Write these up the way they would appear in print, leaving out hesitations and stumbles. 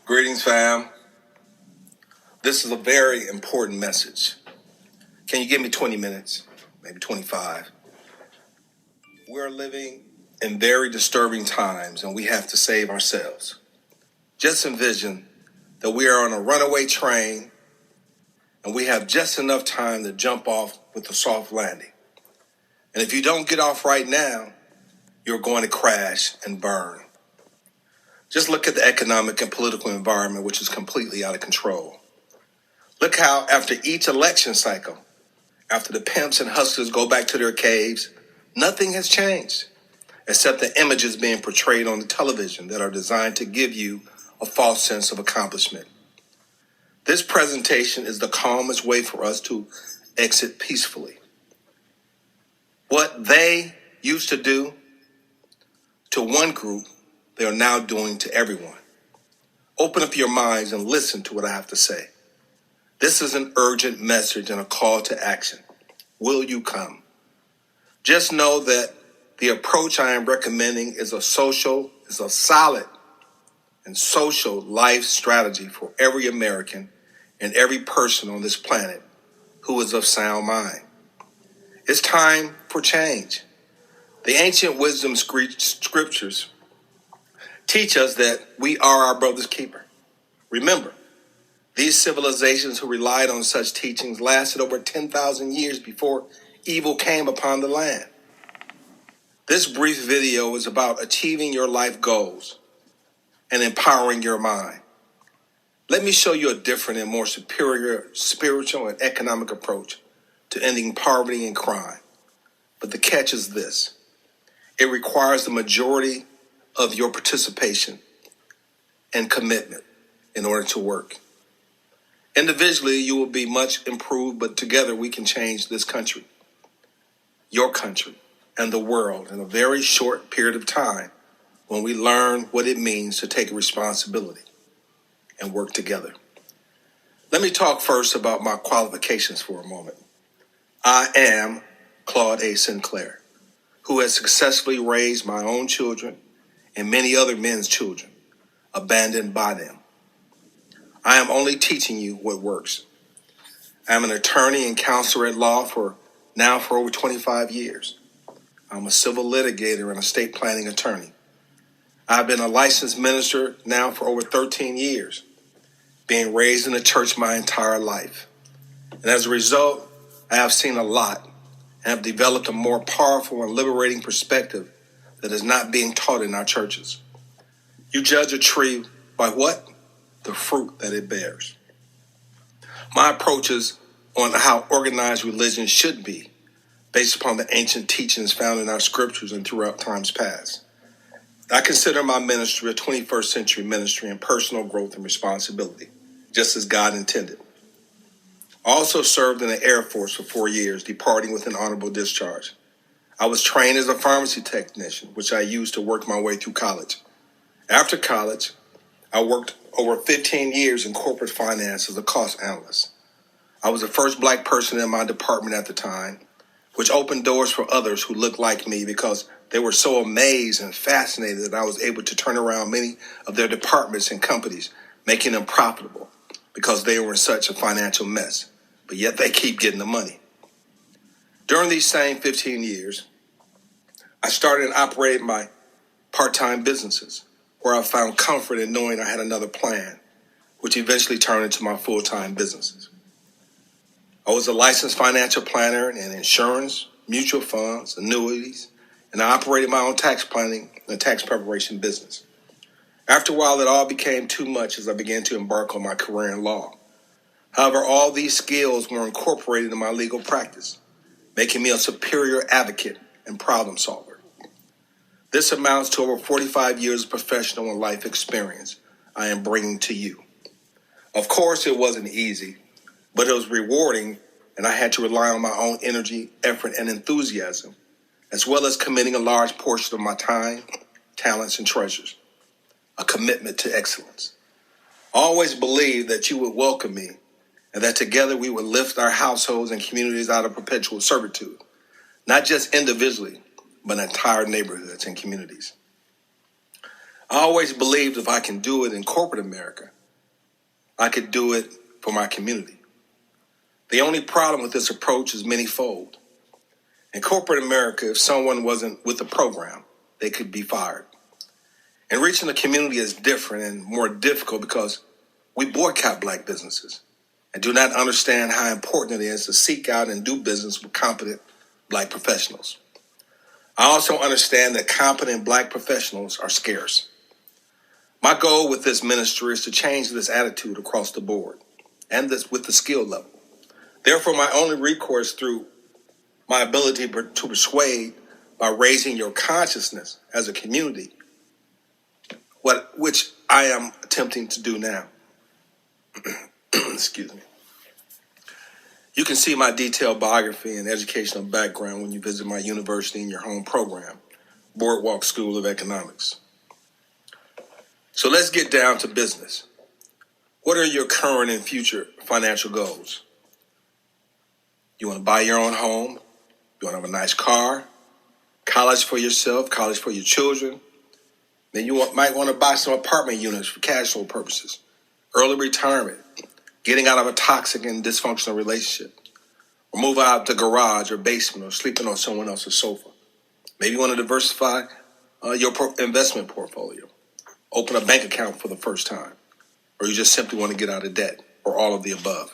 Greetings, fam. This is a very important message. Can you give me 20 minutes? Maybe 25. We're living in very disturbing times and we have to save ourselves. Just envision that we are on a runaway train and we have just enough time to jump off with a soft landing. And if you don't get off right now, you're going to crash and burn. Just look at the economic and political environment, which is completely out of control. Look how after each election cycle, after the pimps and hustlers go back to their caves, nothing has changed except the images being portrayed on the television that are designed to give you a false sense of accomplishment. This presentation is the calmest way for us to exit peacefully. What they used to do to one group, they are now doing to everyone. Open up your minds and listen to what I have to say. This is an urgent message and a call to action. Will you come? Just know that the approach I am recommending is a solid and social life strategy for every American and every person on this planet who is of sound mind. It's time for change. The ancient wisdom scriptures teach us that we are our brother's keeper. Remember, these civilizations who relied on such teachings lasted over 10,000 years before evil came upon the land. This brief video is about achieving your life goals and empowering your mind. Let me show you a different and more superior spiritual and economic approach to ending poverty and crime. But the catch is this: it requires the majority of your participation and commitment in order to work. Individually, you will be much improved, but together we can change this country, your country, and the world in a very short period of time when we learn what it means to take responsibility and work together. Let me talk first about my qualifications for a moment. I am Claude A. Sinclair, who has successfully raised my own children and many other men's children, abandoned by them. I am only teaching you what works. I am an attorney and counselor at law for over 25 years. I'm a civil litigator and estate planning attorney. I've been a licensed minister now for over 13 years, being raised in the church my entire life. And as a result, I have seen a lot and have developed a more powerful and liberating perspective that is not being taught in our churches. You judge a tree by what? The fruit that it bears. My approach is on how organized religion should be, based upon the ancient teachings found in our scriptures and throughout times past. I consider my ministry a 21st century ministry in personal growth and responsibility, just as God intended. I also served in the Air Force for 4 years, departing with an honorable discharge. I was trained as a pharmacy technician, which I used to work my way through college. After college, I worked over 15 years in corporate finance as a cost analyst. I was the first black person in my department at the time, which opened doors for others who looked like me because they were so amazed and fascinated that I was able to turn around many of their departments and companies, making them profitable because they were in such a financial mess, but yet they keep getting the money. During these same 15 years, I started and operated my part-time businesses, where I found comfort in knowing I had another plan, which eventually turned into my full-time businesses. I was a licensed financial planner in insurance, mutual funds, annuities, and I operated my own tax planning and tax preparation business. After a while, it all became too much as I began to embark on my career in law. However, all these skills were incorporated in my legal practice, making me a superior advocate and problem solver. This amounts to over 45 years of professional and life experience I am bringing to you. Of course, it wasn't easy, but it was rewarding, and I had to rely on my own energy, effort, and enthusiasm, as well as committing a large portion of my time, talents, and treasures, a commitment to excellence. I always believed that you would welcome me and that together we would lift our households and communities out of perpetual servitude, not just individually, but entire neighborhoods and communities. I always believed if I can do it in corporate America, I could do it for my community. The only problem with this approach is manyfold. In corporate America, if someone wasn't with the program, they could be fired. And reaching the community is different and more difficult because we boycott Black businesses and do not understand how important it is to seek out and do business with competent Black professionals. I also understand that competent Black professionals are scarce. My goal with this ministry is to change this attitude across the board and this with the skill level. Therefore, my only recourse through my ability to persuade by raising your consciousness as a community, which I am attempting to do now. Excuse me. You can see my detailed biography and educational background when you visit my university in your home program, Boardwalk School of Economics. So let's get down to business. What are your current and future financial goals? You want to buy your own home? You want to have a nice car? College for yourself, college for your children? Then you might want to buy some apartment units for cash flow purposes. Early retirement, getting out of a toxic and dysfunctional relationship, or move out the garage or basement or sleeping on someone else's sofa. Maybe you want to diversify your investment portfolio, open a bank account for the first time, or you just simply want to get out of debt, or all of the above.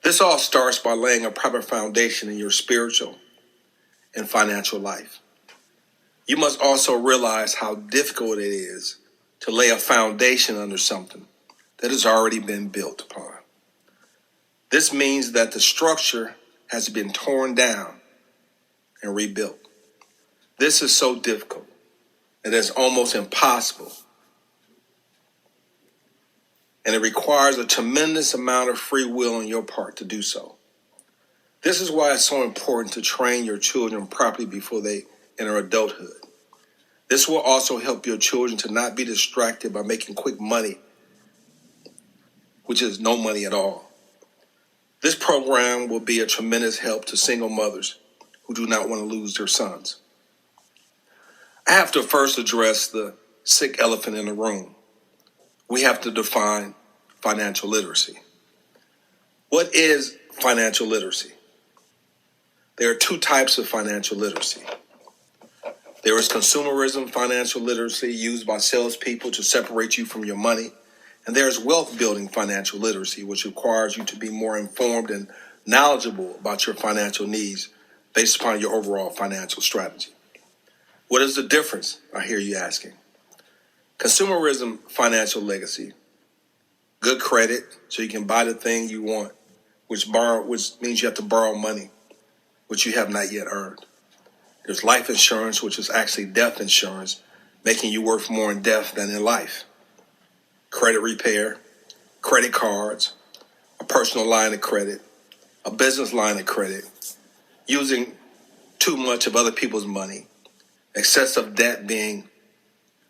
This all starts by laying a proper foundation in your spiritual and financial life. You must also realize how difficult it is to lay a foundation under something that has already been built upon. This means that the structure has been torn down and rebuilt. This is so difficult. It is almost impossible. And it requires a tremendous amount of free will on your part to do so. This is why it's so important to train your children properly before they enter adulthood. This will also help your children to not be distracted by making quick money, which is no money at all. This program will be a tremendous help to single mothers who do not want to lose their sons. I have to first address the sick elephant in the room. We have to define financial literacy. What is financial literacy? There are two types of financial literacy. There is consumerism financial literacy used by salespeople to separate you from your money. And there is wealth building financial literacy, which requires you to be more informed and knowledgeable about your financial needs based upon your overall financial strategy. What is the difference, I hear you asking? Consumerism financial legacy, good credit so you can buy the thing you want, which means you have to borrow money, which you have not yet earned. There's life insurance, which is actually death insurance, making you worth more in death than in life. Credit repair, credit cards, a personal line of credit, a business line of credit, using too much of other people's money, excessive debt being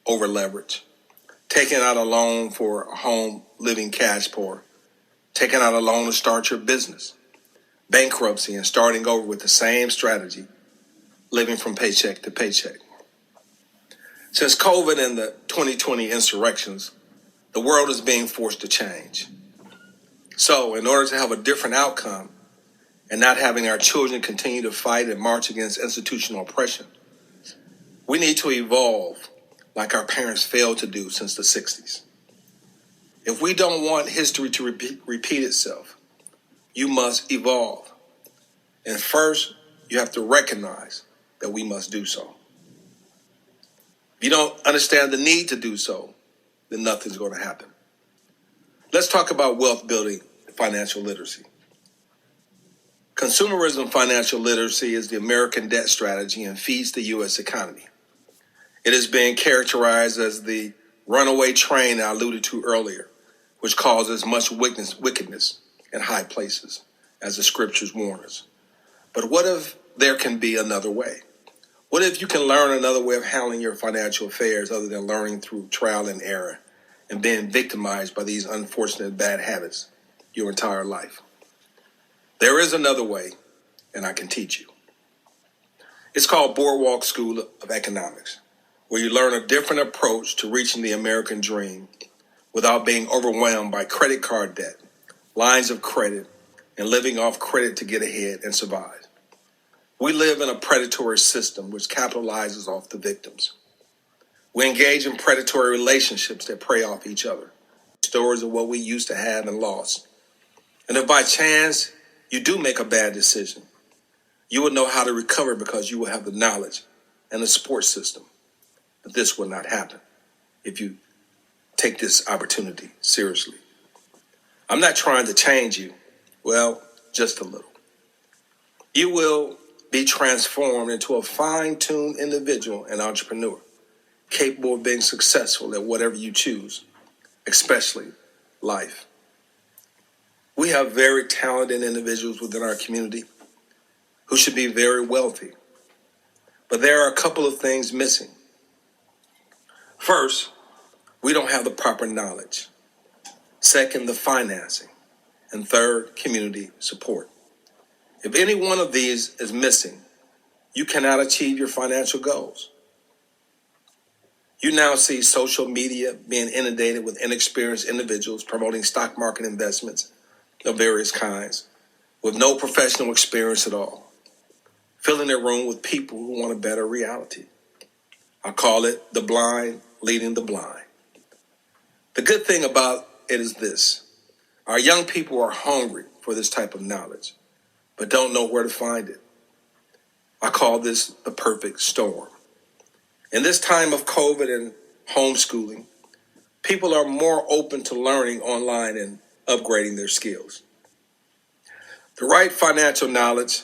over leverage, taking out a loan for a home, living cash poor, taking out a loan to start your business, bankruptcy and starting over with the same strategy, living from paycheck to paycheck. Since COVID and the 2020 insurrections, the world is being forced to change. So in order to have a different outcome and not having our children continue to fight and march against institutional oppression, we need to evolve like our parents failed to do since the 60s. If we don't want history to repeat itself, you must evolve. And first, you have to recognize that we must do so. If you don't understand the need to do so, then nothing's going to happen. Let's talk about wealth building financial literacy. Consumerism financial literacy is the American debt strategy and feeds the U.S. economy. It is being characterized as the runaway train I alluded to earlier, which causes much wickedness in high places, as the scriptures warn us. But what if there can be another way? What if you can learn another way of handling your financial affairs other than learning through trial and error and being victimized by these unfortunate bad habits your entire life? There is another way, and I can teach you. It's called Boardwalk School of Economics. where you learn a different approach to reaching the American dream without being overwhelmed by credit card debt, lines of credit, and living off credit to get ahead and survive. We live in a predatory system which capitalizes off the victims. We engage in predatory relationships that prey off each other. Stories of what we used to have and lost. And if by chance you do make a bad decision, you will know how to recover because you will have the knowledge and the support system. But this will not happen if you take this opportunity seriously. I'm not trying to change you. Well, just a little. You will be transformed into a fine-tuned individual and entrepreneur, capable of being successful at whatever you choose, especially life. We have very talented individuals within our community who should be very wealthy. But there are a couple of things missing. First, we don't have the proper knowledge. Second, the financing. And third, community support. If any one of these is missing, you cannot achieve your financial goals. You now see social media being inundated with inexperienced individuals promoting stock market investments of various kinds with no professional experience at all, filling their room with people who want a better reality. I call it the blind leading the blind. The good thing about it is this. Our young people are hungry for this type of knowledge, but don't know where to find it. I call this the perfect storm. In this time of COVID and homeschooling, people are more open to learning online and upgrading their skills. The right financial knowledge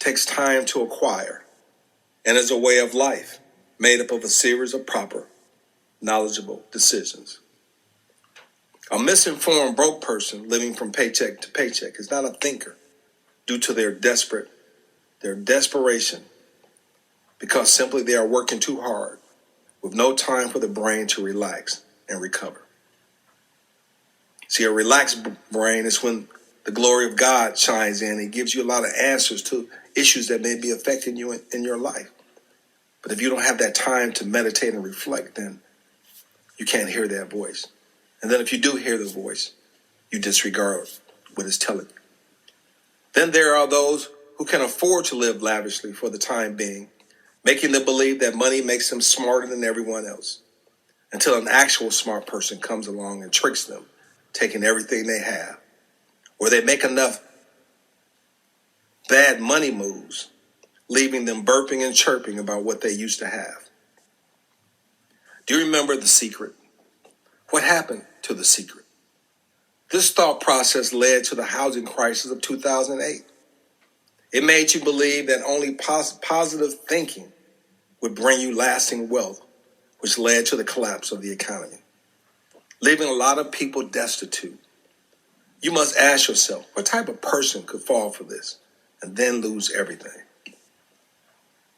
takes time to acquire and is a way of life made up of a series of proper, knowledgeable decisions. A misinformed broke person living from paycheck to paycheck is not a thinker due to their desperation, because simply they are working too hard with no time for the brain to relax and recover. See, a relaxed brain is when the glory of God shines in. It gives you a lot of answers to issues that may be affecting you in your life. But if you don't have that time to meditate and reflect, then you can't hear that voice. And then if you do hear the voice, you disregard what it's telling you. Then there are those who can afford to live lavishly for the time being, making them believe that money makes them smarter than everyone else, until an actual smart person comes along and tricks them, taking everything they have, or they make enough bad money moves, leaving them burping and chirping about what they used to have. Do you remember The Secret? What happened to The Secret? This thought process led to the housing crisis of 2008. It made you believe that only positive thinking would bring you lasting wealth, which led to the collapse of the economy, leaving a lot of people destitute. You must ask yourself, what type of person could fall for this and then lose everything?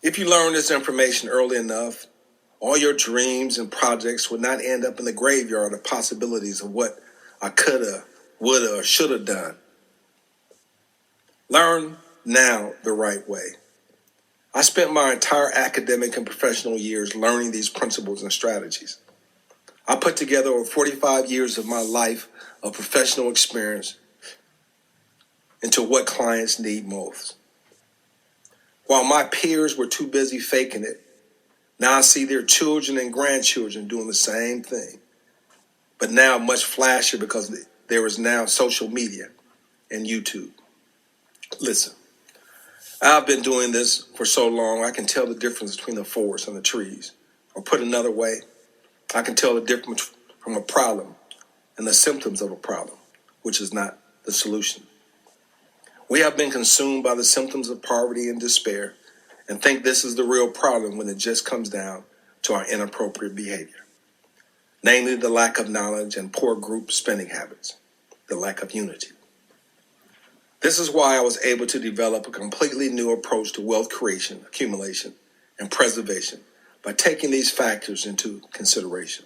If you learn this information early enough, all your dreams and projects would not end up in the graveyard of possibilities of what I coulda, woulda, or shoulda done. Learn now the right way. I spent my entire academic and professional years learning these principles and strategies. I put together over 45 years of my life of professional experience into what clients need most. While my peers were too busy faking it, now I see their children and grandchildren doing the same thing, but now much flashier because there is now social media and YouTube. Listen, I've been doing this for so long, I can tell the difference between the forest and the trees. Or put another way, I can tell the difference from a problem and the symptoms of a problem, which is not the solution. We have been consumed by the symptoms of poverty and despair and think this is the real problem when it just comes down to our inappropriate behavior, namely the lack of knowledge and poor group spending habits, the lack of unity. This is why I was able to develop a completely new approach to wealth creation, accumulation, and preservation by taking these factors into consideration.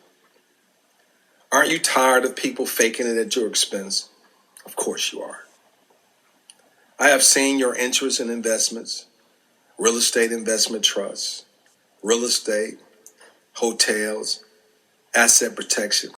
Aren't you tired of people faking it at your expense? Of course you are. I have seen your interest in investments, real estate investment trusts, real estate, hotels, asset protection.